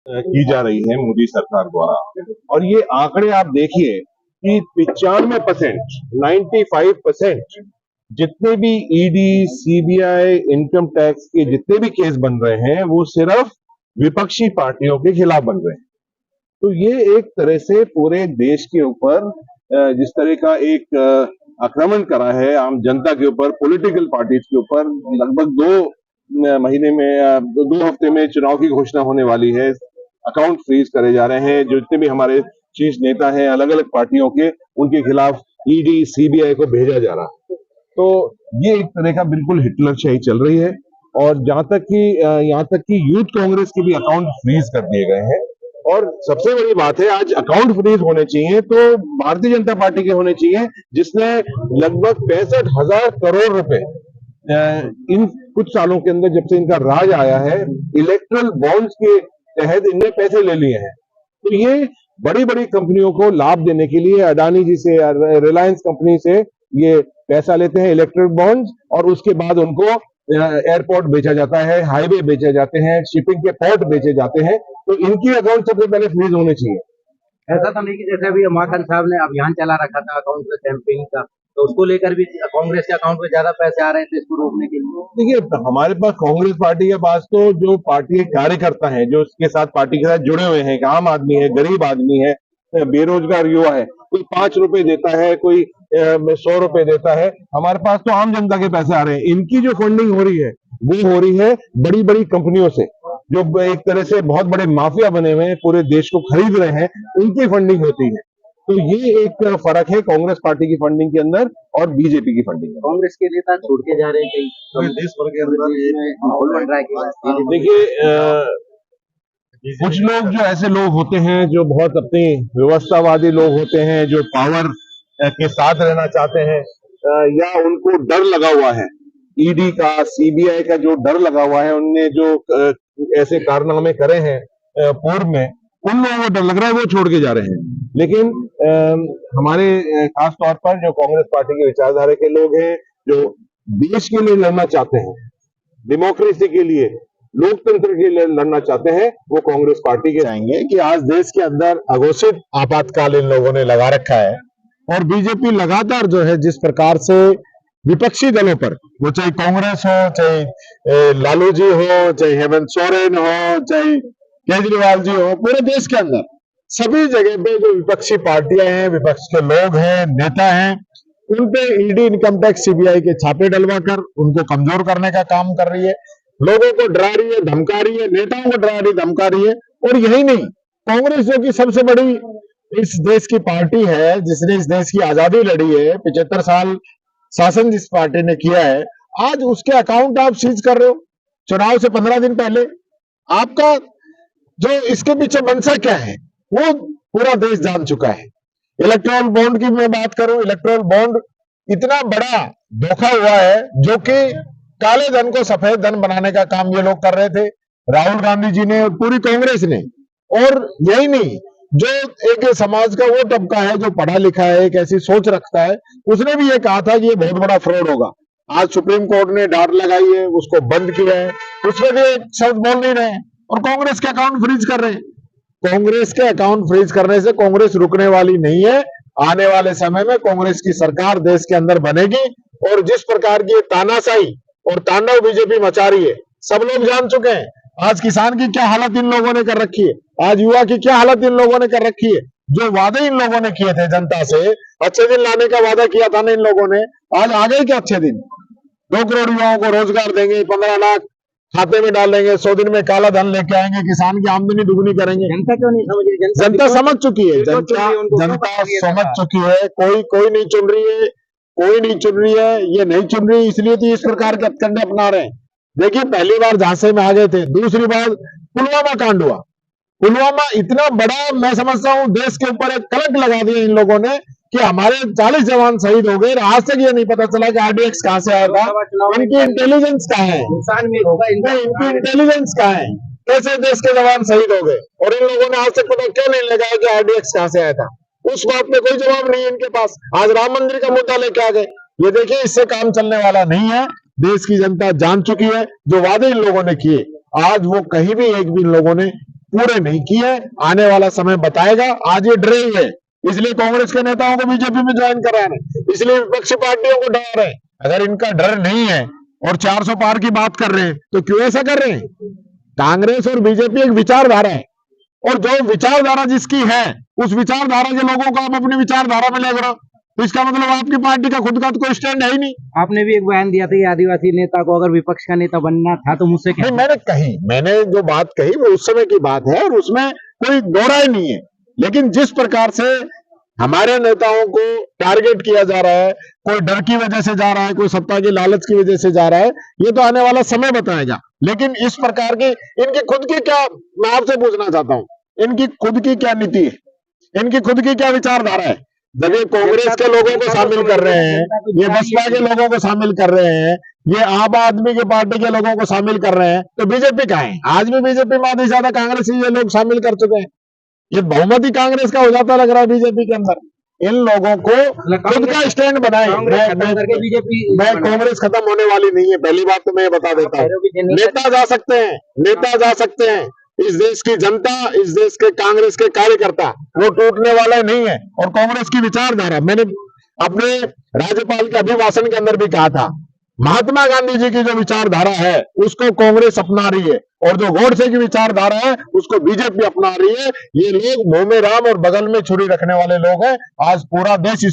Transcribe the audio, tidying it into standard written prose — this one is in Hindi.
की जा रही है मोदी सरकार द्वारा। और ये आंकड़े आप देखिए कि 95%, 95% जितने भी ईडी, सीबीआई, इनकम टैक्स के जितने भी केस बन रहे हैं वो सिर्फ विपक्षी पार्टियों के खिलाफ बन रहे हैं। तो ये एक तरह से पूरे देश के ऊपर जिस तरह का एक आक्रमण करा है आम जनता के ऊपर, पॉलिटिकल पार्टीज के ऊपर। लगभग 2 महीने में, 2 हफ्ते में चुनाव की घोषणा होने वाली है। अकाउंट फ्रीज करे जा रहे हैं। जो जितने भी हमारे शीर्ष नेता हैं अलग अलग पार्टियों के, उनके खिलाफ ईडी, सीबीआई को भेजा जा रहा है। तो ये एक तरह का बिल्कुल हिटलरशाही चल रही है। और यहाँ तक कि यूथ कांग्रेस के भी अकाउंट फ्रीज कर दिए गए हैं। और सबसे बड़ी बात है, आज अकाउंट फ्रीज होने चाहिए तो भारतीय जनता पार्टी के होने चाहिए, जिसने लगभग 65,000 करोड़ रुपए इन कुछ सालों के अंदर, जब से इनका राज आया है, इलेक्ट्रल बॉन्ड्स के तहत इनने पैसे ले लिए हैं। तो ये बड़ी बड़ी कंपनियों को लाभ देने के लिए अडानी जी से, रिलायंस कंपनी से ये पैसा लेते हैं, इलेक्ट्रल बॉन्ड्स, और उसके बाद उनको एयरपोर्ट बेचा जाता है, हाईवे बेचे जाते हैं, शिपिंग के पोर्ट बेचे जाते हैं। तो इनकी अकाउंट सबसे पहले फ्रीज होने चाहिए। ऐसा तो नहीं कि जैसे अभी उमाकांत साहब ने अभियान चला रखा था अकाउंट के कैंपेनिंग का, तो उसको लेकर भी कांग्रेस के अकाउंट में ज्यादा पैसे आ रहे थे इसको रोकने के लिए। देखिए, हमारे पास कांग्रेस पार्टी के पास तो जो पार्टी के कार्यकर्ता हैं, जो उसके साथ पार्टी के साथ जुड़े हुए हैं, आम आदमी है, गरीब आदमी है, बेरोजगार युवा है, कोई 5 रुपए देता है, कोई 100 रुपए देता है। हमारे पास तो आम जनता के पैसे आ रहे हैं। इनकी जो फंडिंग हो रही है वो हो रही है बड़ी बड़ी कंपनियों से, जो एक तरह से बहुत बड़े माफिया बने हुए हैं, पूरे देश को खरीद रहे हैं, उनकी फंडिंग होती है। तो ये एक फर्क है कांग्रेस पार्टी की फंडिंग के अंदर और बीजेपी की फंडिंग में। कांग्रेस के नेता छोड़ के जा रहे हैं कई देश भर के अंदर माहौल बन रहा है। देखिए, कुछ लोग जो ऐसे लोग होते हैं जो बहुत अपनी व्यवस्थावादी लोग होते हैं, जो पावर के साथ रहना चाहते हैं, या उनको डर लगा हुआ है ईडी का, सीबीआई का जो डर लगा हुआ है, उनने जो ऐसे कारनामे करे हैं पूर्व में, उन लोगों को डर लग रहा है, वो छोड़ के जा रहे हैं। लेकिन हमारे खास तौर पर जो कांग्रेस पार्टी के विचारधारा के लोग हैं, जो देश के लिए लड़ना चाहते हैं, डेमोक्रेसी के लिए, लोकतंत्र के लिए लड़ना चाहते हैं, वो कांग्रेस पार्टी के जाएंगे। कि आज देश के अंदर अघोषित आपातकाल इन लोगों ने लगा रखा है, और बीजेपी लगातार जो है जिस प्रकार से विपक्षी दलों पर, वो चाहे कांग्रेस हो, चाहे लालू जी हो, चाहे हेमंत सोरेन हो, चाहे केजरीवाल जी हो, पूरे देश के अंदर सभी जगह पे जो विपक्षी पार्टियां हैं, विपक्ष के लोग हैं, नेता हैं, उन पे ईडी, इनकम टैक्स, सीबीआई के छापे डलवाकर उनको कमजोर करने का काम कर रही है। लोगों को डरा रही है, धमका रही है, नेताओं को डरा रही, धमका रही है। और यही नहीं, कांग्रेस जो कि सबसे बड़ी इस देश की पार्टी है, जिसने इस देश की आजादी लड़ी है, 75 साल शासन जिस पार्टी ने किया है, आज उसके अकाउंट आप सीज कर रहे हो चुनाव से 15 दिन पहले। आपका जो इसके पीछे मंशा क्या है वो पूरा देश जान चुका है। इलेक्ट्रल बॉन्ड की मैं बात करूं, इलेक्ट्रल बॉन्ड इतना बड़ा धोखा हुआ है, जो कि काले धन को सफेद धन बनाने का काम ये लोग कर रहे थे, राहुल गांधी जी ने और पूरी कांग्रेस ने। और यही नहीं, जो एक समाज का वो तबका है जो पढ़ा लिखा है, एक ऐसी सोच रखता है, उसने भी ये कहा था कि ये बहुत बड़ा फ्रॉड होगा। आज सुप्रीम कोर्ट ने डांट लगाई है, उसको बंद किया है, उसमें भी एक शब्द बोल नहीं रहे, और कांग्रेस के अकाउंट फ्रीज कर रहे हैं। कांग्रेस के अकाउंट फ्रीज करने से कांग्रेस रुकने वाली नहीं है। आने वाले समय में कांग्रेस की सरकार देश के अंदर बनेगी, और जिस प्रकार की तानाशाही और तांडव बीजेपी मचा रही है, सब लोग जान चुके हैं। आज किसान की क्या हालत इन लोगों ने कर रखी है, आज युवा की क्या हालत इन लोगों ने कर रखी है। जो वादे इन लोगों ने किए थे जनता से, अच्छे दिन लाने का वादा किया था ना इन लोगों ने, आज आ गए क्या अच्छे दिन। 2 करोड़ युवाओं को रोजगार देंगे, 15 लाख खाते में डालेंगे, 100 दिन में काला धन लेके आएंगे, किसान की आमदनी दुगनी करेंगे। जनता क्यों नहीं समझ रही? जनता समझ चुकी है, जनता समझ चुकी है। कोई नहीं चुन रही है, कोई नहीं चुन रही है। ये नहीं चुन रही, इसलिए तो इस प्रकार के हथकंडे अपना रहे हैं। देखिए, पहली बार झांसे में आ गए थे, दूसरी बार पुलवामा कांड हुआ। पुलवामा इतना बड़ा, मैं समझता हूं देश के ऊपर एक कलंक लगा दिया इन लोगों ने, कि हमारे 40 जवान शहीद हो गए, आज तक ये नहीं पता चला कि आरडीएक्स कहां से आया था, इनकी इंटेलिजेंस कहां है, इनकी इंटेलिजेंस कहां है, कैसे देश के जवान शहीद हो गए, और इन लोगों ने आज तक पता क्यों नहीं लगाया कि आरडीएक्स कहां से आया था। उस बात में कोई जवाब नहीं है इनके पास। आज राम मंदिर का मुद्दा लेके आ गए। ये देखिए, इससे काम चलने वाला नहीं है। देश की जनता जान चुकी है जो वादे इन लोगों ने किए, आज वो कहीं भी एक भी इन लोगों ने पूरे नहीं किए। आने वाला समय बताएगा। आज ये डरे हुए हैं, इसलिए कांग्रेस के नेताओं को बीजेपी में ज्वाइन करा रहे हैं, इसलिए विपक्षी पार्टियों को डरा रहे हैं। अगर इनका डर नहीं है और 400 पार की बात कर रहे हैं तो क्यों ऐसा कर रहे हैं? कांग्रेस और बीजेपी एक विचारधारा है, और जो विचारधारा जिसकी है उस विचारधारा के लोगों को आप अपनी विचारधारा में ले रहे हो, तो इसका मतलब आपकी पार्टी का खुद का तो कोई स्टैंड है ही नहीं। आपने भी एक बयान दिया था कि आदिवासी नेता को अगर विपक्ष का नेता बनना था तो मुझसे क्या? नहीं, मैंने जो बात कही वो उस समय की बात है और उसमें कोई दो राय नहीं है। लेकिन जिस प्रकार से हमारे नेताओं को टारगेट किया जा रहा है, कोई डर की वजह से जा रहा है, कोई सत्ता की लालच की वजह से जा रहा है, ये तो आने वाला समय बताएगा। लेकिन इस प्रकार की इनकी खुद की क्या, मैं आपसे पूछना चाहता हूं, इनकी खुद की क्या नीति है, इनकी खुद की क्या विचारधारा है? जब ये कांग्रेस के लोगों को शामिल कर रहे हैं, ये बसपा के लोगों को शामिल कर रहे हैं, ये आम आदमी की पार्टी के लोगों को शामिल कर रहे हैं, तो बीजेपी कहाँ है? आज भी बीजेपी में आधी ज्यादा कांग्रेस ही ये लोग शामिल कर चुके हैं। ये बहुमत ही कांग्रेस का हो जाता लग रहा है बीजेपी के अंदर। इन लोगों को खुद का स्टैंड बनाए। मैं कांग्रेस खत्म होने वाली नहीं है, पहली बात तो मैं ये बता देता हूँ। नेता जा सकते हैं, नेता जा सकते हैं, इस देश की जनता, इस देश के कांग्रेस के कार्यकर्ता वो टूटने वाला नहीं है। और कांग्रेस की विचारधारा, मैंने अपने राज्यपाल के अभिभाषण के अंदर भी कहा था, महात्मा गांधी जी की जो विचारधारा है उसको कांग्रेस अपना रही है, और जो गोडसे की विचारधारा है उसको बीजेपी अपना रही है। ये लोग मुंह में राम और बगल में छुरी रखने वाले लोग हैं। आज पूरा देश